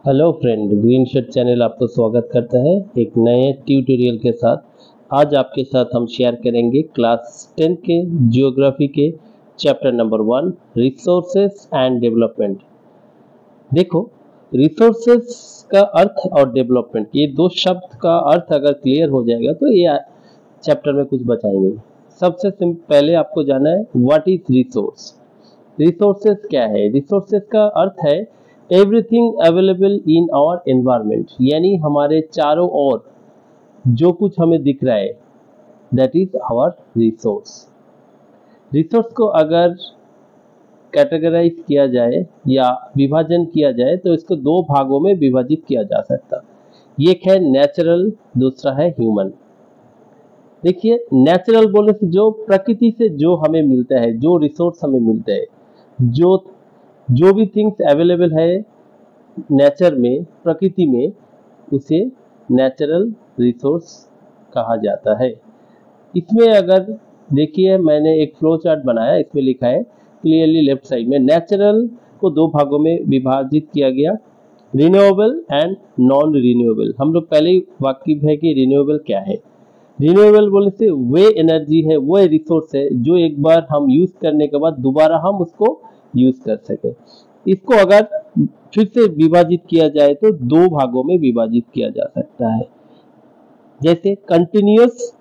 Hello friend, green shirt channel आपको स्वागत करता है एक नए ट्यूटोरियल के साथ। आज आपके साथ हम शेयर करेंगे क्लास 10 के जियोग्राफी के chapter number 1 resources and development. देखो, रिसोर्सेज का अर्थ और डेवलपमेंट, ये दो शब्द का अर्थ अगर क्लियर हो जाएगा तो ये चैप्टर में कुछ बचा ही नहीं। सबसे पहले आपको जाना है व्हाट इज रिसोर्स। रिसोर्सेज क्या है? रिसोर्सेज का अर्थ है everything available in our environment, यानी हमारे चारों ओर जो कुछ हमें दिख रहा है that is our resource. Resource को अगर कैटेगराइज किया जाए या विभाजन किया जाए तो इसको दो भागों में विभाजित किया जा सकता। एक है नेचुरल, दूसरा है ह्यूमन। देखिए, नेचुरल बोलने से जो प्रकृति से जो हमें मिलता है, जो रिसोर्स हमें मिलता है, जो भी थिंग्स अवेलेबल है नेचर में, प्रकृति में, उसे नेचुरल रिसोर्स कहा जाता है। इसमें अगर देखिए, मैंने एक फ्लो चार्ट बनाया, इसमें लिखा है क्लियरली लेफ्ट साइड में नेचुरल को दो भागों में विभाजित किया गया, रिन्यूएबल एंड नॉन रिन्यूएबल। हम लोग पहले ही वाकिफ है कि रिन्यूएबल क्या है। रिन्यूएबल बोलने से वे एनर्जी है, वो रिसोर्स है जो एक बार हम यूज करने के बाद दोबारा हम उसको यूज कर सके। इसको अगर फिर से विभाजित किया जाए तो दो भागों में विभाजित किया जा सकता है, जैसे कंटिन्यूअस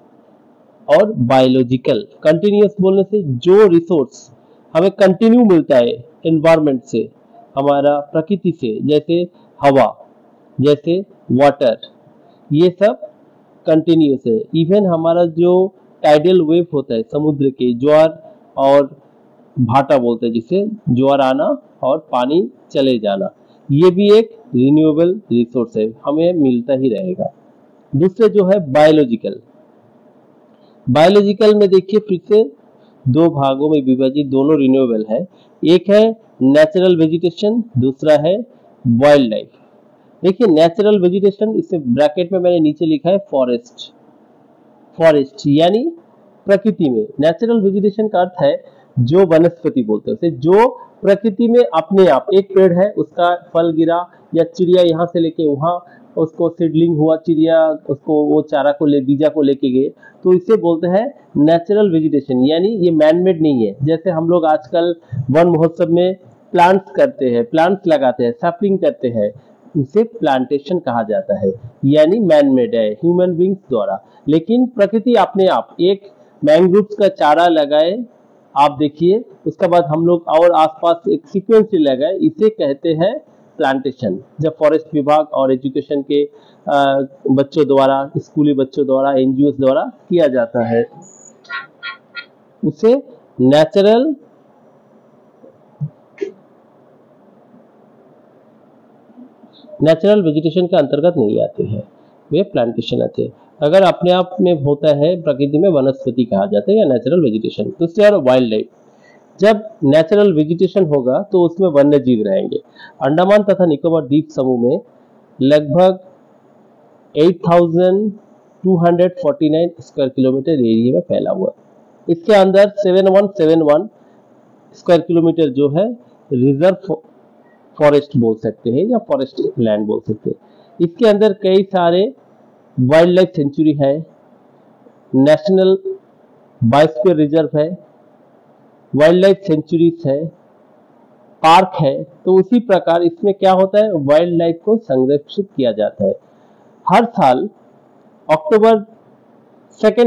और बायोलॉजिकल। कंटिन्यूअस बोलने से जो रिसोर्स हमें कंटिन्यू मिलता है एनवायरनमेंट से, हमारा प्रकृति से, जैसे हवा, जैसे वाटर, ये सब कंटिन्यूअस है। इवन हमारा जो टाइडल वेव होता है, समुद्र के ज्वार और भाटा बोलते हैं जिसे, ज्वार आना और पानी चले जाना, ये भी एक रिन्यूएबल रिसोर्स है, हमें मिलता ही रहेगा। दूसरे जो है बायोलॉजिकल। बायोलॉजिकल में देखिए फिर से दो भागों में विभाजित, दोनों रिन्यूएबल है। एक है नेचुरल वेजिटेशन, दूसरा है वाइल्ड लाइफ। देखिए, नेचुरल वेजिटेशन, इसे ब्रैकेट में मैंने नीचे लिखा है फॉरेस्ट। फॉरेस्ट यानी प्रकृति में। नेचुरल वेजिटेशन का अर्थ है जो वनस्पति बोलते हैं उसे, जो प्रकृति में अपने आप, एक पेड़ है, उसका फल गिरा या चिड़िया यहाँ से लेके वहां उसको सीडलिंग हुआ, चिड़िया उसको वो चारा को बीजा को लेके गए, तो इसे बोलते हैं नेचुरल वेजिटेशन। यानी ये मैनमेड नहीं है। जैसे हम लोग आजकल वन महोत्सव में प्लांट्स करते हैं, प्लांट्स लगाते हैं, सैपलिंग करते हैं, उसे प्लांटेशन कहा जाता है, यानी मैनमेड है ह्यूमन बींग्स द्वारा। लेकिन प्रकृति अपने आप एक मैंग्रोव्स का चारा लगाए, आप देखिए, उसके बाद हम लोग और आसपास एक सीक्वेंस लगाए, इसे कहते हैं प्लांटेशन। जब फॉरेस्ट विभाग और एजुकेशन के बच्चों द्वारा, स्कूली बच्चों द्वारा, एनजीओ द्वारा किया जाता है, उसे नेचुरल वेजिटेशन के अंतर्गत नहीं आते हैं, वे प्लांटेशन आते हैं। अगर अपने आप में होता है प्रकृति में, वनस्पति कहा जाता है या नेचुरल वेजिटेशन। दूसरी और वाइल्ड लाइफ। जब नेचुरल वेजिटेशन होगा तो उसमें वन्य जीव रहेंगे। अंडमान तथा निकोबार द्वीप समूह में लगभग 8249 स्क्वायर किलोमीटर एरिया में फैला हुआ। इसके अंदर 7171 स्क्वायर किलोमीटर जो है रिजर्व फॉरेस्ट बोल सकते हैं या फॉरेस्ट लैंड बोल सकते हैं। इसके अंदर कई सारे वाइल्ड लाइफ सेंचुरी है, नेशनल बायोस्फीयर रिजर्व है, वाइल्ड लाइफ सेंचुरीज है, पार्क है। तो उसी प्रकार इसमें क्या होता है, वाइल्ड लाइफ को संरक्षित किया जाता है। हर साल 2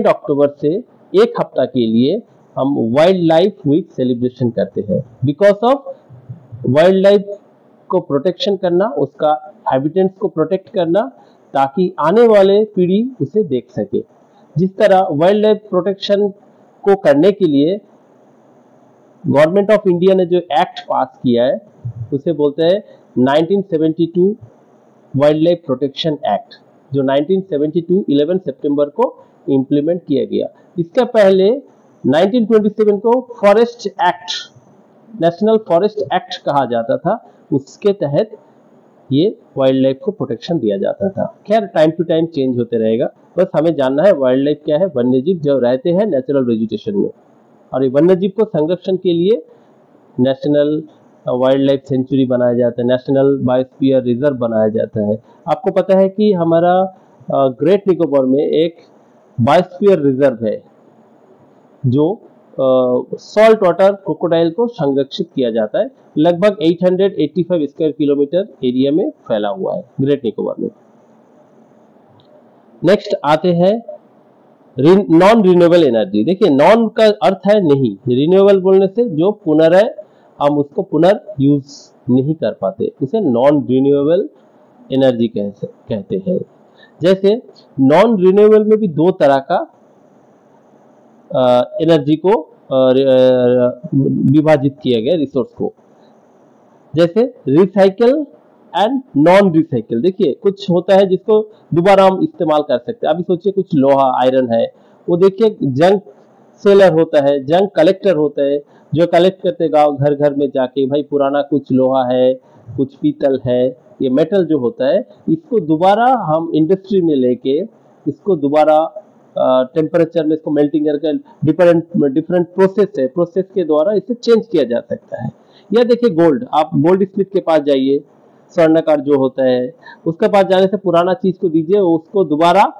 अक्टूबर से एक हफ्ता के लिए हम वाइल्ड लाइफ वीक सेलिब्रेशन करते हैं। बिकॉज ऑफ वाइल्ड लाइफ को प्रोटेक्शन करना, उसका हैबिटेट्स को प्रोटेक्ट करना, ताकि आने वाले पीढ़ी उसे देख सके। जिस तरह वाइल्ड लाइफ प्रोटेक्शन को करने के लिए गवर्नमेंट ऑफ इंडिया ने जो एक्ट पास किया है उसे बोलते हैं 1972 वाइल्ड लाइफ प्रोटेक्शन एक्ट, जो 1972 11 सितंबर को इंप्लीमेंट किया गया। इसका पहले 1927 को forest act, national forest act कहा जाता था। उसके तहत ये वाइल्ड लाइफ को प्रोटेक्शन दिया जाता था। खैर, टाइम टू टाइम चेंज होते रहेगा, बस हमें जानना है वाइल्ड लाइफ क्या है। वन्यजीव जो रहते हैं नेचुरल वेजिटेशन में, और ये वन्यजीव को संरक्षण के लिए नेशनल वाइल्ड लाइफ सेंचुरी बनाया जाता है, नेशनल बायोस्फीयर रिजर्व बनाया जाता है। आपको पता है कि हमारा ग्रेट निकोबार में एक बायोस्फीयर रिजर्व है जो सॉल्ट वाटर क्रोकोडाइल को संरक्षित किया जाता है, लगभग 885 स्क्वायर किलोमीटर एरिया में फैला हुआ है ग्रेट निकोबार में। नेक्स्ट आते हैं नॉन रिन्यूएबल एनर्जी। देखिए नॉन का अर्थ है नहीं, रिन्यूएबल बोलने से जो पुनर्य हम उसको पुनर्यूज नहीं कर पाते उसे नॉन रिन्यूएबल एनर्जी कहते हैं। जैसे नॉन रिन्यूएबल में भी दो तरह का एनर्जी को विभाजित किया गया रिसोर्स को, जैसे रिसाइकल एंड नॉन रिसाइकल। देखिए कुछ होता है जिसको दोबारा हम इस्तेमाल कर सकते हैं। अभी सोचिए कुछ लोहा आयरन है, वो देखिए जंक सेलर होता है, जंक कलेक्टर होता है जो कलेक्ट करते गाँव घर घर में जाके, भाई पुराना कुछ लोहा है, कुछ पीतल है, ये मेटल जो होता है इसको दोबारा हम इंडस्ट्री में लेके इसको दोबारा टेम्परेचर में इसको मेल्टिंग करके डिफरेंट प्रोसेस है, प्रोसेस के द्वारा इसे चेंज किया जा सकता है। या देखिए गोल्ड, आप गोल्ड स्मिथ के पास जाइए, स्वर्णकार जो होता है उसके पास जाने से पुराना चीज को दीजिए, उसको दोबारा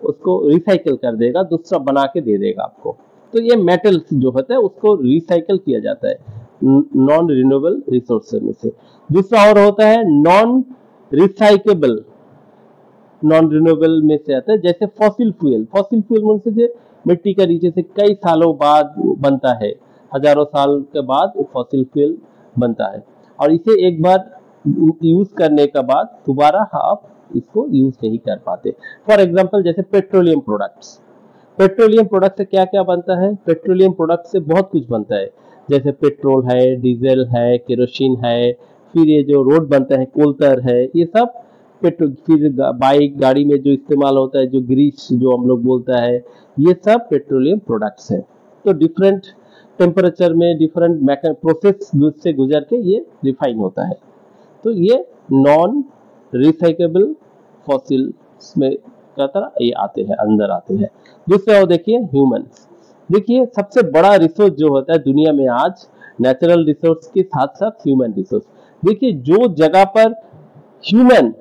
उसको रिसाइकल कर देगा, दूसरा बना के दे देगा आपको। तो ये मेटल्स जो होता है उसको रिसाइकल किया जाता है नॉन रिन्यूएबल रिसोर्स में से। दूसरा और होता है नॉन रिसाइकेबल, नॉन रिन्यूएबल में से आता है जैसे फॉसिल फ्यूल। फॉसिल फ्यूल में से मिट्टी के नीचे से कई सालों बाद बनता है, हजारों साल के बाद फॉसिल फ्यूल बनता है और इसे एक बार यूज करने के बाद दोबारा आप इसको यूज नहीं कर पाते। फॉर एग्जांपल जैसे पेट्रोलियम प्रोडक्ट्स, पेट्रोलियम प्रोडक्ट से क्या क्या बनता है? पेट्रोलियम प्रोडक्ट से बहुत कुछ बनता है, जैसे पेट्रोल है, डीजल है, केरोसिन है, फिर ये जो रोड बनता है कोलतर है, ये सब पेट्रोल। फिर बाइक गाड़ी में जो इस्तेमाल होता है, जो ग्रीस जो हम लोग बोलता है, ये सब पेट्रोलियम प्रोडक्ट्स है। तो डिफरेंट टेम्परेचर में डिफरेंट प्रोसेस से गुजर के ये रिफाइन होता है। तो ये नॉन रिसाइकेबल फॉसिल में का तरह ये आते हैं, अंदर आते हैं। दूसरा और देखिए ह्यूमंस। देखिए सबसे बड़ा रिसोर्स जो होता है दुनिया में आज, नेचुरल रिसोर्स के साथ साथ ह्यूमन रिसोर्स। देखिए जो जगह पर ह्यूमन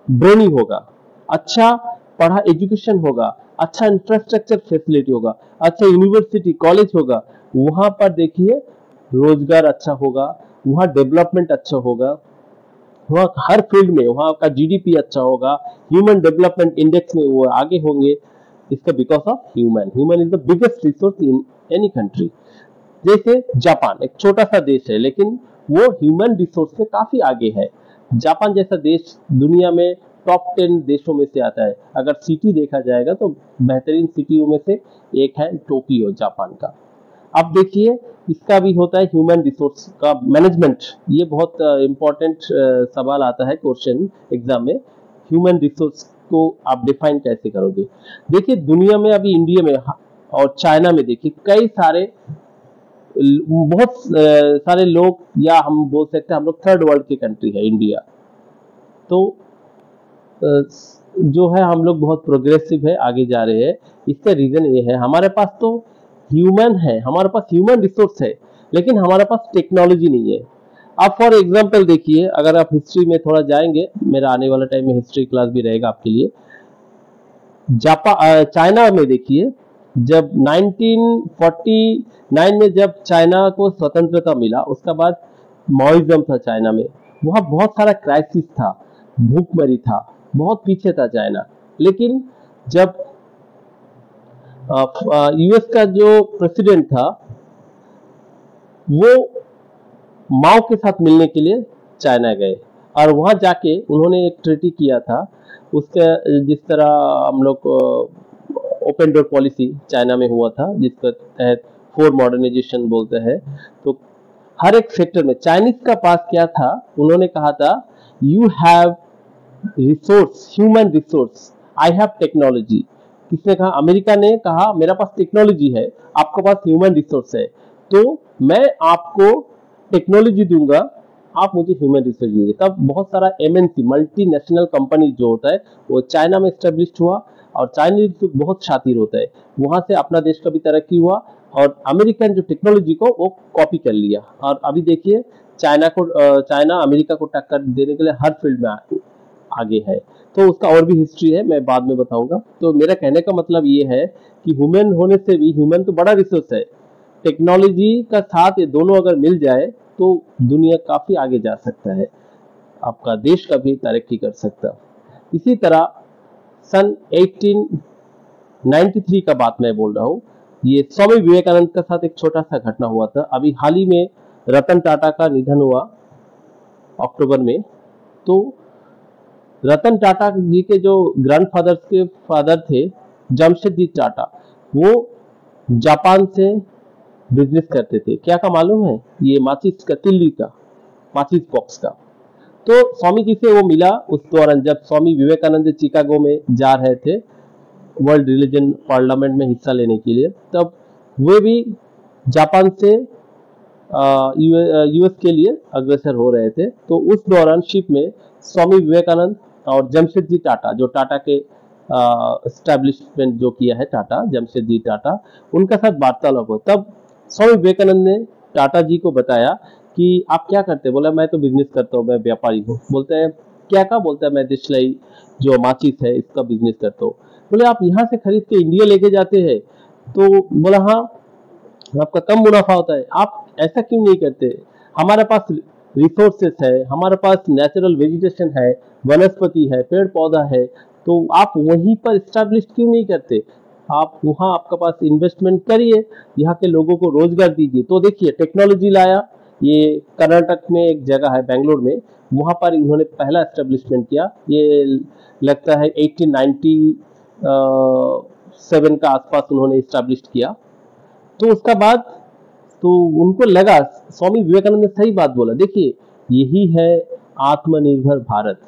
ब्रेनी होगा, अच्छा पढ़ा एजुकेशन होगा, अच्छा इंफ्रास्ट्रक्चर फैसिलिटी होगा, अच्छा यूनिवर्सिटी कॉलेज होगा, वहां पर देखिए रोजगार अच्छा होगा, वहां डेवलपमेंट अच्छा होगा, वहाँ हर फील्ड में वहाँ का जीडीपी अच्छा होगा, ह्यूमन डेवलपमेंट इंडेक्स में वो आगे होंगे। इसका because of human. Human is the biggest resource in any country. जैसे जापान एक छोटा सा देश है लेकिन वो ह्यूमन रिसोर्स में काफी आगे है। जापान जैसा देश दुनिया में टॉप 10 देशों में से आता है। अगर सिटी देखा जाएगा तो बेहतरीन सिटियों में से एक है टोक्यो जापान का। अब देखिए इसका भी होता है ह्यूमन रिसोर्स का मैनेजमेंट। ये बहुत इंपॉर्टेंट सवाल आता है क्वेश्चन एग्जाम में, ह्यूमन रिसोर्स को आप डिफाइन कैसे करोगे? देखिए दुनिया में अभी इंडिया में और चाइना में देखिए कई सारे बहुत सारे लोग, या हम बोल सकते हैं हम लोग थर्ड वर्ल्ड की कंट्री है इंडिया। तो जो है हम लोग बहुत प्रोग्रेसिव है, आगे जा रहे हैं। इसका रीजन ये है हमारे पास तो ह्यूमन है, हमारे पास ह्यूमन रिसोर्स है लेकिन हमारे पास टेक्नोलॉजी नहीं है। आप फॉर एग्जांपल देखिए, अगर आप हिस्ट्री में थोड़ा जाएंगे, मेरा आने वाला टाइम में हिस्ट्री क्लास भी रहेगा आपके लिए। चाइना में देखिए जब 1949 में जब चाइना को स्वतंत्रता मिला, उसके बाद माओइज्म था चाइना में, वहां बहुत सारा क्राइसिस था, भूखमरी था, बहुत पीछे था चाइना। लेकिन जब यूएस का जो प्रेसिडेंट था वो माओ के साथ मिलने के लिए चाइना गए और वहां जाके उन्होंने एक ट्रीटी किया था। उसके जिस तरह हम लोग ओपन डोर पॉलिसी चाइना में हुआ था, जिसके तहत 4 मॉडर्नाइजेशन बोलते हैं। तो हर एक सेक्टर में चाइनीज का पास क्या था, उन्होंने कहा था you have resource, human resource, I have technology. किसने कहा? अमेरिका ने कहा मेरा पास टेक्नोलॉजी है, आपके पास ह्यूमन रिसोर्स है, तो मैं आपको टेक्नोलॉजी दूंगा, आप मुझे ह्यूमन रिसोर्स दीजिए। तब बहुत सारा एमएनसी मल्टीनेशनल कंपनी जो होता है वो चाइना में एस्टेब्लिश हुआ और चाइनीज बहुत शातिर होता है, वहां से अपना देश का भी तरक्की हुआ और अमेरिकन जो टेक्नोलॉजी को वो कॉपी कर लिया। और अभी देखिए चाइना अमेरिका को टक्कर देने के लिए हर फील्ड में आगे है। तो उसका और भी हिस्ट्री है, मैं बाद में बताऊंगा। तो मेरा कहने का मतलब ये है कि ह्यूमन होने से भी, ह्यूमन तो बड़ा रिसोर्स है, टेक्नोलॉजी का साथ ये दोनों अगर मिल जाए तो दुनिया काफी आगे जा सकता है, आपका देश का भी तरक्की कर सकता। इसी तरह सन 1893 का बात मैं बोल रहा हूँ, ये स्वामी विवेकानंद के साथ एक छोटा सा घटना हुआ था। अभी हाल ही में रतन टाटा का निधन हुआ अक्टूबर में। तो रतन टाटा जी के जो ग्रैंडफादर्स के फादर थे, जमशेदजी टाटा, वो जापान से बिजनेस करते थे। क्या का मालूम है? ये माचिस का, तिल्ली का, माचिस बॉक्स का। तो स्वामी जी से वो मिला उस दौरान जब स्वामी विवेकानंद चिकागो में जा रहे थे वर्ल्ड रिलीजन पार्लियामेंट में हिस्सा लेने के लिए। तब वे भी जापान से यूएस के लिए अग्रसर हो रहे थे। तो उस दौरान शिप में स्वामी विवेकानंद और जमशेदजी टाटा, जो टाटा के एस्टैब्लिशमेंट जो किया है टाटा, जमशेदजी टाटा, उनका साथ वार्तालाप हो। तब स्वामी विवेकानंद ने टाटा जी को बताया कि आप क्या करते हैं? बोला मैं तो बिजनेस करता हूँ, मैं व्यापारी हूँ। बोलते हैं क्या का? बोलता है मैं दिशलाई जो माचिस है इसका बिजनेस करता हूँ। बोले आप यहाँ से खरीद के इंडिया लेके जाते हैं? तो बोला हाँ, आपका कम मुनाफा होता है, आप ऐसा क्यों नहीं करते? हमारे पास रिसोर्सेस है, हमारे पास नेचुरल वेजिटेशन है, वनस्पति है, पेड़ पौधा है, तो आप वहीं पर स्टैब्लिश क्यों नहीं करते? आप वहाँ आपके पास इन्वेस्टमेंट करिए, यहाँ के लोगों को रोजगार दीजिए। तो देखिए टेक्नोलॉजी लाया। ये कर्नाटक में एक जगह है बेंगलोर में, वहां पर इन्होंने पहला एस्टेब्लिशमेंट किया। ये लगता है 1897 का आसपास उन्होंने एस्टेब्लिश किया। तो उसका बाद तो उनको लगा, स्वामी विवेकानंद ने सही बात बोला। देखिए यही है आत्मनिर्भर भारत,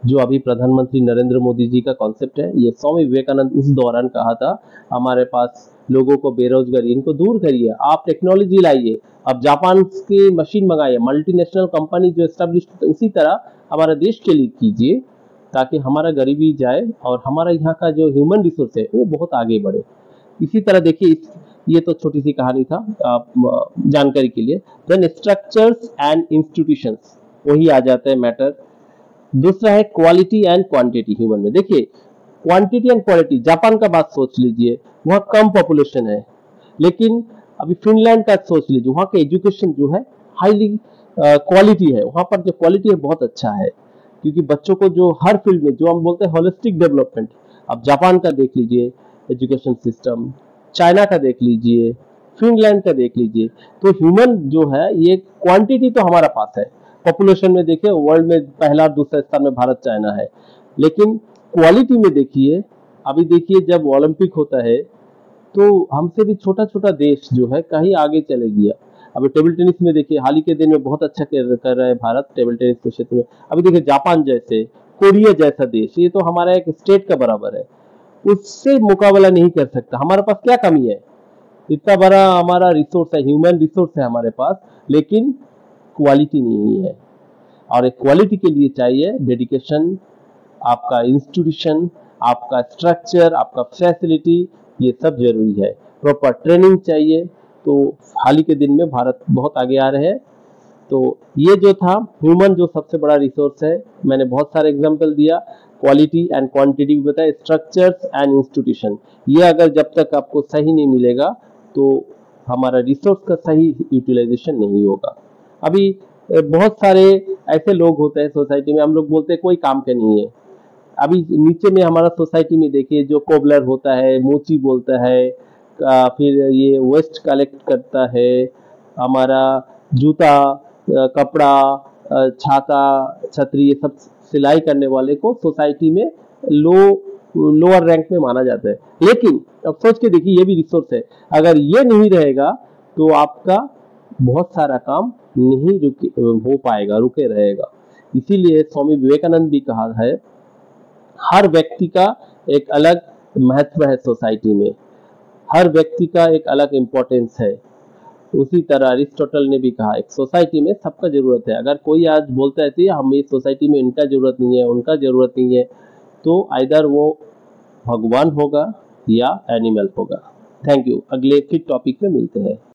जो अभी प्रधानमंत्री नरेंद्र मोदी जी का कॉन्सेप्ट है। ये स्वामी विवेकानंद उस दौरान कहा था, हमारे पास लोगों को बेरोजगारी, इनको दूर करिए, आप टेक्नोलॉजी लाइए, अब जापान की मशीन मंगाइए, मल्टीनेशनल कंपनी जो एस्टेब्लिश, उसी तरह हमारा देश के लिए कीजिए, ताकि हमारा गरीबी जाए और हमारा यहाँ का जो ह्यूमन रिसोर्स है वो बहुत आगे बढ़े। इसी तरह देखिए, ये तो छोटी सी कहानी था जानकारी के लिए। देन स्ट्रक्चर्स एंड इंस्टीट्यूशंस, वही आ जाता है मैटर। दूसरा है क्वालिटी एंड क्वांटिटी ह्यूमन में। देखिए क्वांटिटी एंड क्वालिटी, जापान का बात सोच लीजिए, वहाँ कम पॉपुलेशन है, लेकिन अभी फिनलैंड का सोच लीजिए, वहाँ का एजुकेशन जो है हाईली क्वालिटी है, वहाँ पर जो क्वालिटी है बहुत अच्छा है, क्योंकि बच्चों को जो हर फील्ड में, जो हम बोलते हैं होलिस्टिक डेवलपमेंट, अब जापान का देख लीजिए एजुकेशन सिस्टम, चाइना का देख लीजिए, फिनलैंड का देख लीजिए। तो ह्यूमन जो है, ये क्वांटिटी तो हमारा पास है, पॉपुलेशन में देखिए वर्ल्ड में पहला और दूसरा स्थान में भारत चाइना है, लेकिन क्वालिटी में देखिए, अभी देखिए जब ओलंपिक होता है तो हमसे भी छोटा छोटा देश जो है कहीं आगे चले गया। अभी टेबल टेनिस में देखिए हाल ही के दिन में बहुत अच्छा कर रहा है भारत टेबल टेनिस के क्षेत्र में। अभी देखिए जापान जैसे, कोरिया जैसा देश, ये तो हमारा एक स्टेट का बराबर है, उससे मुकाबला नहीं कर सकता। हमारे पास क्या कमी है? इतना बड़ा हमारा रिसोर्स है, ह्यूमन रिसोर्स है हमारे पास, लेकिन क्वालिटी नहीं है। और एक क्वालिटी के लिए चाहिए डेडिकेशन, आपका इंस्टीट्यूशन, आपका स्ट्रक्चर, आपका फैसिलिटी, ये सब जरूरी है। प्रॉपर ट्रेनिंग चाहिए। तो हाल ही के दिन में भारत बहुत आगे आ रहे हैं। तो ये जो था ह्यूमन, जो सबसे बड़ा रिसोर्स है, मैंने बहुत सारे एग्जांपल दिया, क्वालिटी एंड क्वांटिटी भी बताया, स्ट्रक्चर्स एंड इंस्टीट्यूशन। ये अगर जब तक आपको सही नहीं मिलेगा तो हमारा रिसोर्स का सही यूटिलाइजेशन नहीं होगा। अभी बहुत सारे ऐसे लोग होते हैं सोसाइटी में, हम लोग बोलते हैं कोई काम का नहीं है। अभी नीचे में हमारा सोसाइटी में देखिए, जो कोबलर होता है, मोची बोलता है, फिर ये वेस्ट कलेक्ट करता है, हमारा जूता, कपड़ा, छाता, छतरी, ये सब सिलाई करने वाले को सोसाइटी में लोअर रैंक में माना जाता है। लेकिन अब सोच के देखिए, ये भी रिसोर्स है, अगर ये नहीं रहेगा तो आपका बहुत सारा काम नहीं हो पाएगा, रुके रहेगा। इसीलिए स्वामी विवेकानंद भी कहा है, हर व्यक्ति का एक अलग महत्व है सोसाइटी में, हर व्यक्ति का एक अलग इम्पोर्टेंस है। उसी तरह अरिस्टोटल ने भी कहा, एक सोसाइटी में सबका जरूरत है। अगर कोई आज बोलता है हम इस सोसाइटी में इनका जरूरत नहीं है, उनका जरूरत नहीं है, तो आइदर वो भगवान होगा या एनिमल होगा। Thank you. अगले फिर टॉपिक में मिलते हैं।